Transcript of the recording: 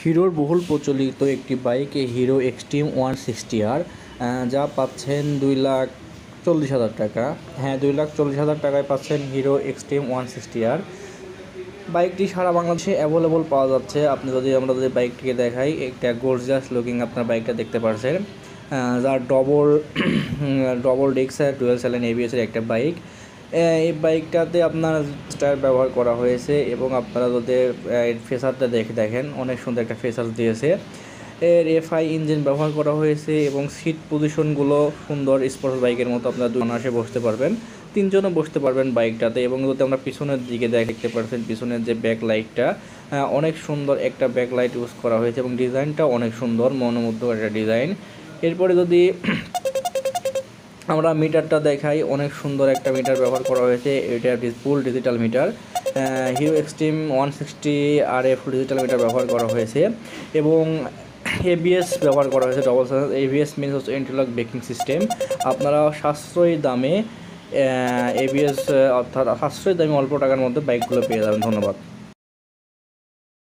হিরোর বহুল প্রচলিত একটি বাইক হিরো এক্সট্রিম 160R, যা পাচ্ছেন 2,40,000 টাকা। হ্যাঁ, 2,40,000 টাকায় পাচ্ছেন হিরো এক্সট্রিম 160R। বাইকটি সারা বাংলাদেশে অ্যাভেলেবল পাওয়া যাচ্ছে। আমরা যদি বাইকটিকে দেখাই, একটা গর্জিয়াস লুকিং আপনার বাইকটা দেখতে পাচ্ছেন, যার ডবল ডিস্কের ডুয়াল স্যালেন এবিএসের একটা বাইক। এই বাইকটাতে আপনার টায়ার ব্যবহার করা হয়েছে এবং আপনারা যদি ফেসারটা দেখেন, অনেক সুন্দর একটা ফেসার দিয়েছে। এর এফআই ইঞ্জিন ব্যবহার করা হয়েছে এবং সিট পজিশনগুলো সুন্দর, স্পোর্টস বাইকের মতো আপনারা অনায়াসে বসতে পারবেন, তিনজনও বসতে পারবেন বাইকটাতে। এবং যদি আমরা পিছনের দিকে দেখতে পাচ্ছেন, পিছনের যে ব্যাক লাইটটা, অনেক সুন্দর একটা ব্যাক লাইট ইউজ করা হয়েছে এবং ডিজাইনটা অনেক সুন্দর, মনোমুগ্ধকর একটা ডিজাইন। এরপরে যদি আমরা মিটারটা দেখাই, অনেক সুন্দর একটা মিটার ব্যবহার করা হয়েছে। এটা full digital meter, Hero Xtreme 160R full digital meter ব্যবহার করা হয়েছে এবং এবিএস ব্যবহার করা হয়েছে, ডবল এবিএস মিনস হচ্ছে ইন্টারলক ব্রেকিং সিস্টেম। আপনারা সাশ্রয়ী দামে এবিএস অর্থাৎ সাশ্রয়ী দামে অল্প টাকার মধ্যে বাইকগুলো পেয়ে যাবেন। ধন্যবাদ।